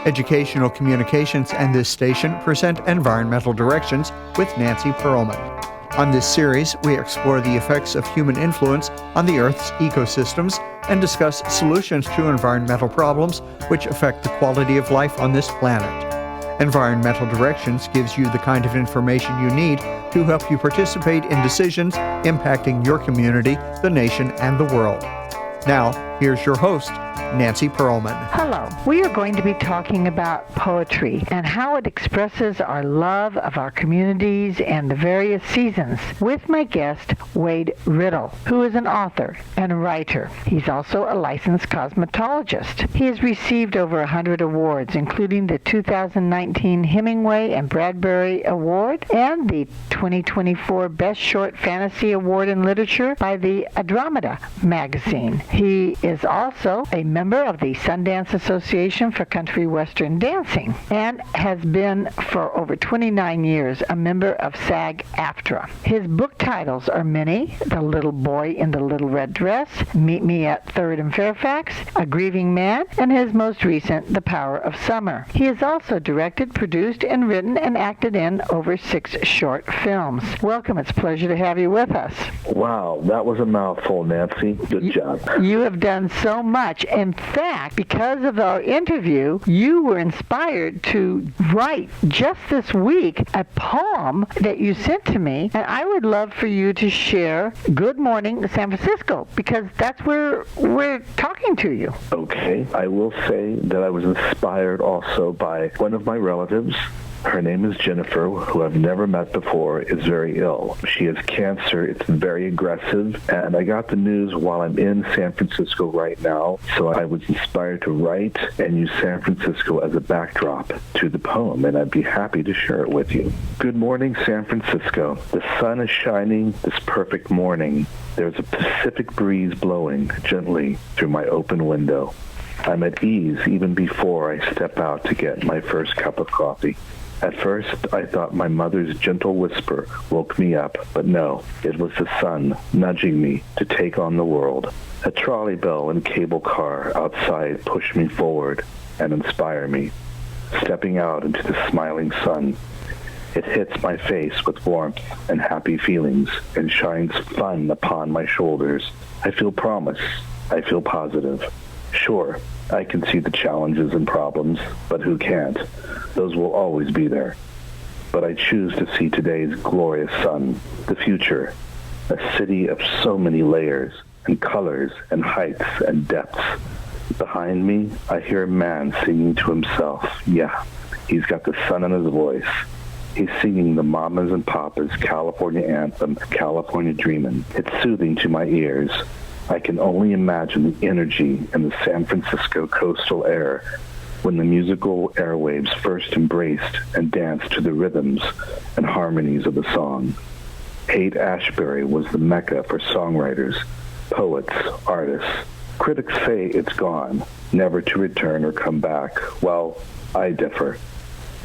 Educational Communications and this station present Environmental Directions with Nancy Pearlman. On this series, we explore the effects of human influence on the Earth's ecosystems and discuss solutions to environmental problems which affect the quality of life on this planet. Environmental Directions gives you the kind of information you need to help you participate in decisions impacting your community, the nation, and the world. Now, here's your host, Nancy Pearlman. Hello. We are going to be talking about poetry and how it expresses our love of our communities and the various seasons with my guest, Waide Riddle, who is an author and a writer. He's also a licensed cosmetologist. He has received over 100 awards, including the 2019 Hemingway and Bradbury Award and the 2024 Best Short Fantasy Award in Literature by the Andromeda magazine. He is also a member of the Sundance Association for Country Western Dancing and has been for over 29 years a member of SAG-AFTRA. His book titles are many: The Little Boy in the Little Red Dress, Meet Me at 3rd and Fairfax, A Grieving Man, and his most recent, The Power of Summer. He has also directed, produced, and written and acted in over 6 short films. Welcome. It's a pleasure to have you with us. Wow, that was a mouthful, Nancy. Good job. You have done so much. In fact, because of our interview, you were inspired to write just this week a poem that you sent to me, and I would love for you to share Good Morning San Francisco, because that's where we're talking to you. Okay. I will say that I was inspired also by one of my relatives. Her name is Jennifer, who I've never met before, is very ill. She has cancer. It's very aggressive. And I got the news while I'm in San Francisco right now. So I was inspired to write and use San Francisco as a backdrop to the poem. And I'd be happy to share it with you. Good morning, San Francisco. The sun is shining this perfect morning. There's a Pacific breeze blowing gently through my open window. I'm at ease even before I step out to get my first cup of coffee. At first, I thought my mother's gentle whisper woke me up, but no, it was the sun nudging me to take on the world. A trolley bell and cable car outside push me forward and inspire me. Stepping out into the smiling sun, it hits my face with warmth and happy feelings and shines fun upon my shoulders. I feel promise. I feel positive. Sure, I can see the challenges and problems, but who can't? Those will always be there. But I choose to see today's glorious sun, the future, a city of so many layers and colors and heights and depths. Behind me, I hear a man singing to himself. Yeah, he's got the sun in his voice. He's singing the Mamas and Papas California anthem, California Dreamin'. It's soothing to my ears. I can only imagine the energy in the San Francisco coastal air when the musical airwaves first embraced and danced to the rhythms and harmonies of the song. Haight-Ashbury was the mecca for songwriters, poets, artists. Critics say it's gone, never to return or come back. Well, I differ.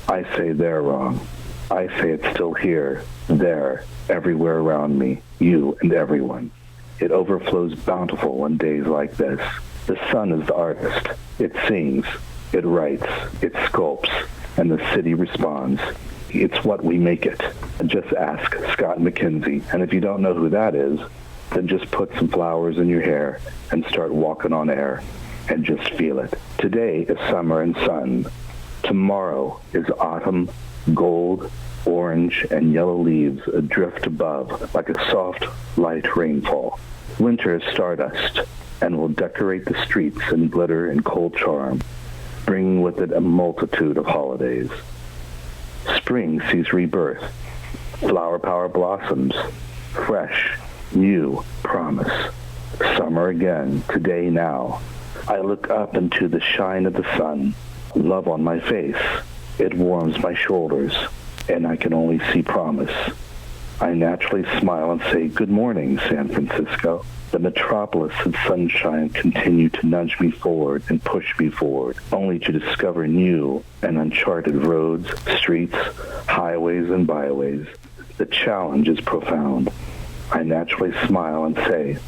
I say they're wrong. I say it's still here, there, everywhere around me, you and everyone. It overflows bountiful on days like this. The sun is the artist. It sings, it writes, it sculpts, and the city responds. It's what we make it. Just ask Scott McKenzie. And if you don't know who that is, then just put some flowers in your hair and start walking on air and just feel it. Today is summer and sun. Tomorrow is autumn, gold, orange, and yellow leaves adrift above like a soft, light rainfall. Winter is stardust and will decorate the streets in glitter and cold charm, bringing with it a multitude of holidays. Spring sees rebirth. Flower power blossoms. Fresh, new promise. Summer again, today, now. I look up into the shine of the sun. Love on my face. It warms my shoulders, and I can only see promise. I naturally smile and say, good morning, San Francisco. The metropolis of sunshine continue to nudge me forward and push me forward, only to discover new and uncharted roads, streets, highways, and byways. The challenge is profound. I naturally smile and say,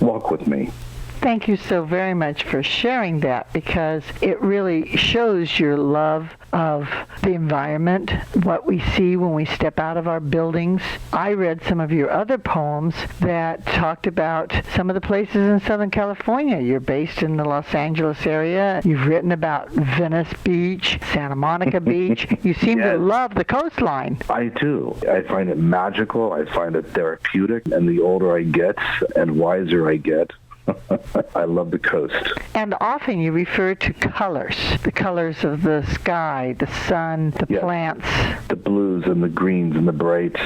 walk with me. Thank you so very much for sharing that, because it really shows your love of the environment, what we see when we step out of our buildings. I read some of your other poems that talked about some of the places in Southern California. You're based in the Los Angeles area. You've written about Venice Beach, Santa Monica Beach. You seem to love the coastline. I do. I find it magical. I find it therapeutic. And the older I get and wiser I get, I love the coast. And often you refer to colors, the colors of the sky, the sun, the plants. The blues and the greens and the bright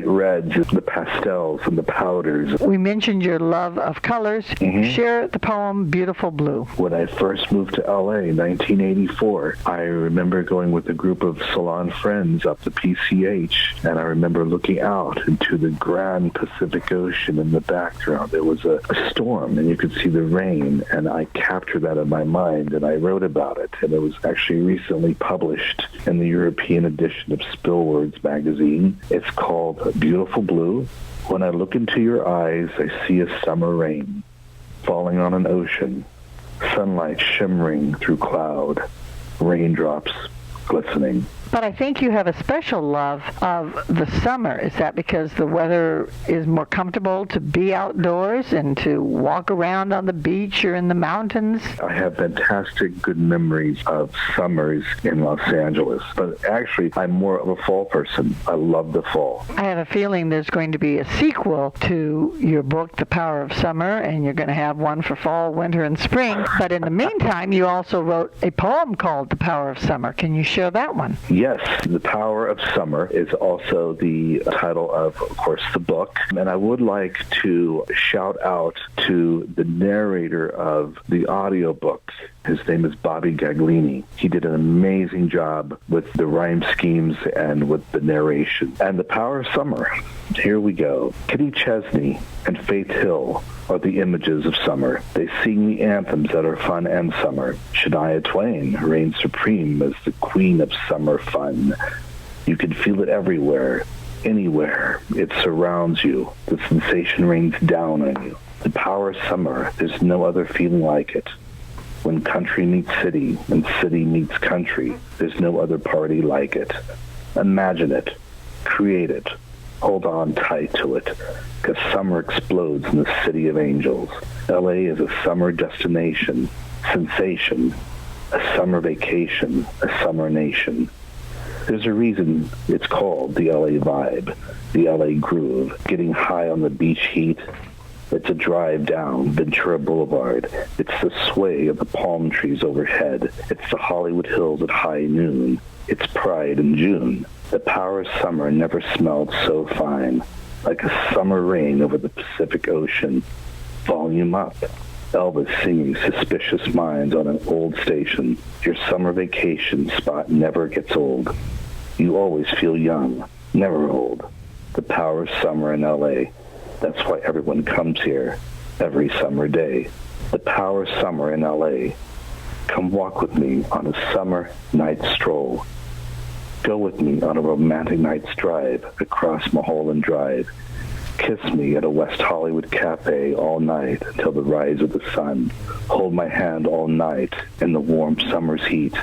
reds, the pastels and the powders. We mentioned your love of colors. Share the poem Beautiful Blue. When I first moved to L.A. in 1984, I remember going with a group of salon friends up the PCH, and I remember looking out into the grand Pacific Ocean in the background. There was a storm, and you could see the rain, and I captured that in my mind, and I wrote about it, and it was actually recently published in the European edition of Spillwords magazine. It's called Beautiful Blue. When I look into your eyes, I see a summer rain falling on an ocean, sunlight shimmering through cloud, raindrops glistening. But I think you have a special love of the summer. Is that because the weather is more comfortable to be outdoors and to walk around on the beach or in the mountains? I have fantastic good memories of summers in Los Angeles. But actually, I'm more of a fall person. I love the fall. I have a feeling there's going to be a sequel to your book, The Power of Summer, and you're going to have one for fall, winter, and spring. But in the meantime, you also wrote a poem called The Power of Summer. Can you share that one? Yes, The Power of Summer is also the title of course, the book. And I would like to shout out to the narrator of the audiobook. His name is Bobby Gaglini. He did an amazing job with the rhyme schemes and with the narration. And The Power of Summer, here we go. Kitty Chesney and Faith Hill are the images of summer. They sing the anthems that are fun and summer. Shania Twain reigns supreme as the queen of summer fun. You can feel it everywhere, anywhere. It surrounds you. The sensation rains down on you. The power of summer, there's no other feeling like it. When country meets city and city meets country, there's no other party like it. Imagine it. Create it. Hold on tight to it, because summer explodes in the city of angels. L.A. is a summer destination, sensation, a summer vacation, a summer nation. There's a reason it's called the L.A. vibe, the L.A. groove, getting high on the beach heat. It's a drive down Ventura Boulevard. It's the sway of the palm trees overhead. It's the Hollywood Hills at high noon. It's Pride in June. The power of summer never smelled so fine, like a summer rain over the Pacific Ocean. Volume up. Elvis singing Suspicious Minds on an old station. Your summer vacation spot never gets old. You always feel young, never old. The power of summer in L.A. That's why everyone comes here every summer day. The power of summer in L.A. Come walk with me on a summer night stroll. Go with me on a romantic night's drive across Mulholland Drive. Kiss me at a West Hollywood cafe all night until the rise of the sun. Hold my hand all night in the warm summer's heat.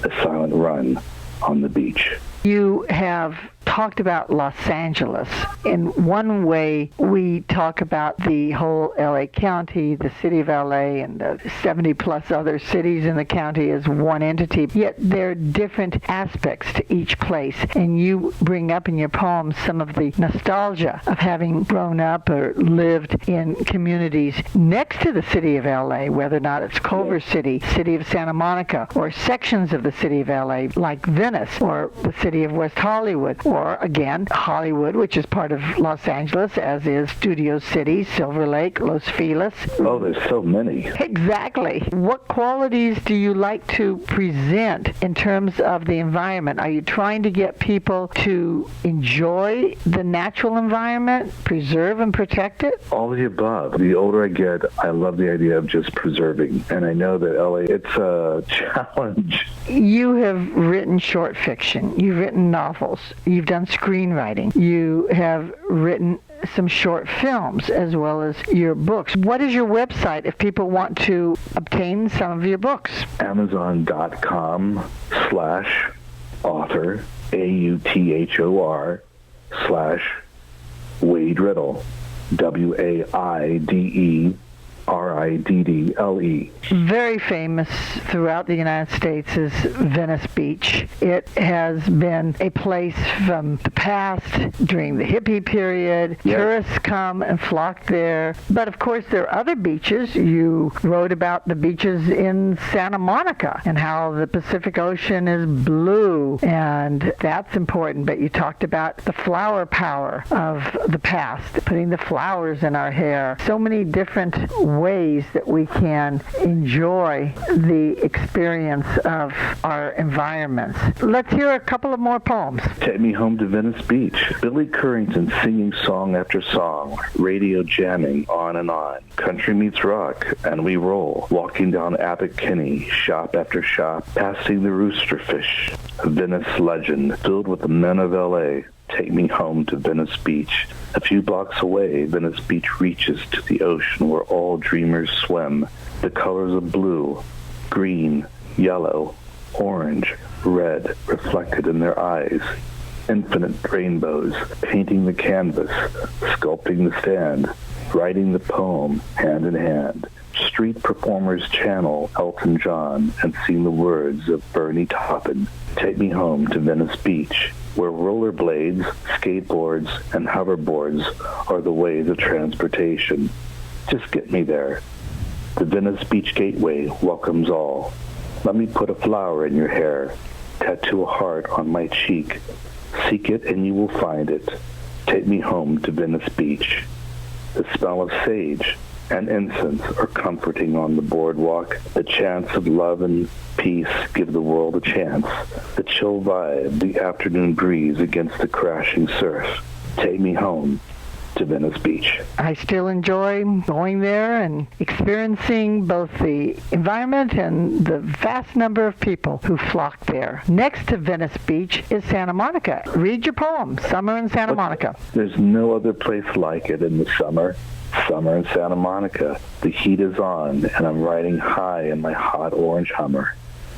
A silent run on the beach. You have talked about Los Angeles. In one way, we talk about the whole L.A. County, the city of L.A., and the 70-plus other cities in the county as one entity. Yet there are different aspects to each place. And you bring up in your poems some of the nostalgia of having grown up or lived in communities next to the city of L.A., whether or not it's Culver City, city of Santa Monica, or sections of the city of L.A., like Venice, or the city of West Hollywood, or again, Hollywood, which is part of Los Angeles, as is Studio City, Silver Lake, Los Feliz. Oh, there's so many. Exactly. What qualities do you like to present in terms of the environment? Are you trying to get people to enjoy the natural environment, preserve and protect it? All of the above. The older I get, I love the idea of just preserving. And I know that LA, it's a challenge. You have written short fiction. You've written novels. You've done screenwriting. You have written some short films as well as your books. What is your website if people want to obtain some of your books? Amazon.com/author, AUTHOR/Waide Riddle, WAIDERIDDLE. Very famous throughout the United States is Venice Beach. It has been a place from the past during the hippie period. Yes. Tourists come and flock there. But of course there are other beaches. You wrote about the beaches in Santa Monica and how the Pacific Ocean is blue, and that's important. But you talked about the flower power of the past, putting the flowers in our hair. So many different ways that we can enjoy the experience of our environments. Let's hear a couple of more poems. Take me home to Venice Beach. Billy Currington singing song after song, radio jamming on and on. Country meets rock, and we roll, walking down Abbot Kinney, shop after shop, passing the Roosterfish. A Venice legend filled with the men of L.A. Take me home to Venice Beach. A few blocks away, Venice Beach reaches to the ocean where all dreamers swim. The colors of blue, green, yellow, orange, red reflected in their eyes. Infinite rainbows painting the canvas, sculpting the stand, writing the poem hand in hand. Street performers channel Elton John and sing the words of Bernie Taupin. Take me home to Venice Beach, where rollerblades, skateboards, and hoverboards are the ways of transportation. Just get me there. The Venice Beach Gateway welcomes all. Let me put a flower in your hair, tattoo a heart on my cheek. Seek it and you will find it. Take me home to Venice Beach. The smell of sage and incense are comforting on the boardwalk. The chants of love and peace give the world a chance. The chill vibe, the afternoon breeze against the crashing surf. Take me home to Venice Beach. I still enjoy going there and experiencing both the environment and the vast number of people who flock there. Next to Venice Beach is Santa Monica. Read your poem, Summer in Santa Monica. There's no other place like it in the summer. Summer in Santa Monica. The heat is on, and I'm riding high in my hot orange Hummer.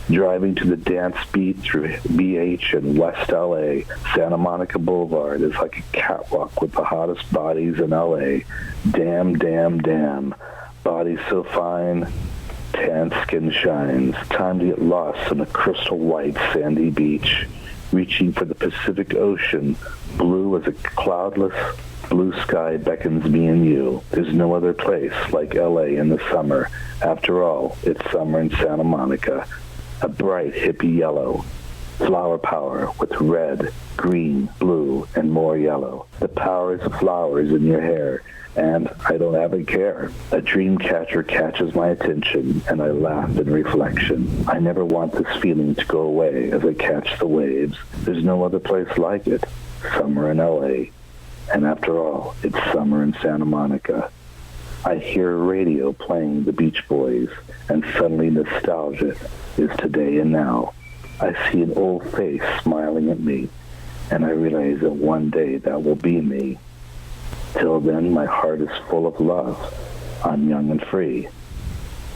Driving to the dance beat through BH and West LA, Santa Monica Boulevard is like a catwalk with the hottest bodies in LA. Damn, damn, damn. Bodies so fine, tan skin shines. Time to get lost on a crystal white sandy beach. Reaching for the Pacific Ocean, blue as a cloudless blue sky beckons me and you. There's no other place like LA in the summer. After all, it's summer in Santa Monica. A bright hippie yellow, flower power with red, green, blue, and more yellow. The power is the flowers in your hair, and I don't ever care. A dream catcher catches my attention, and I laugh in reflection. I never want this feeling to go away as I catch the waves. There's no other place like it. Summer in LA. And after all, it's summer in Santa Monica. I hear a radio playing the Beach Boys, and suddenly nostalgia is today and now. I see an old face smiling at me, and I realize that one day that will be me. Till then, my heart is full of love. I'm young and free.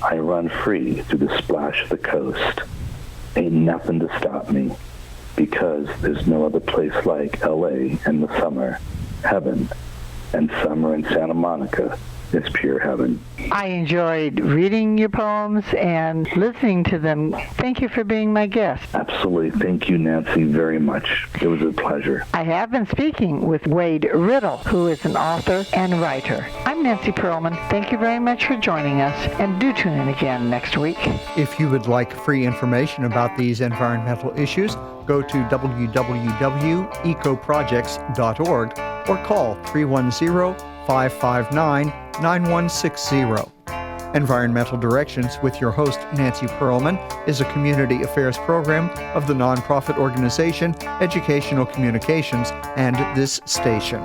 I run free through the splash of the coast. Ain't nothing to stop me, because there's no other place like LA in the summer. Heaven, and summer in Santa Monica is pure heaven. I enjoyed reading your poems and listening to them. Thank you for being my guest. Absolutely. Thank you, Nancy, very much. It was a pleasure. I have been speaking with Waide Riddle, who is an author and writer. I'm Nancy Pearlman. Thank you very much for joining us, and do tune in again next week. If you would like free information about these environmental issues, go to www.ecoprojects.org or call 310-559-9160. Environmental Directions with your host, Nancy Pearlman, is a community affairs program of the nonprofit organization Educational Communications and this station.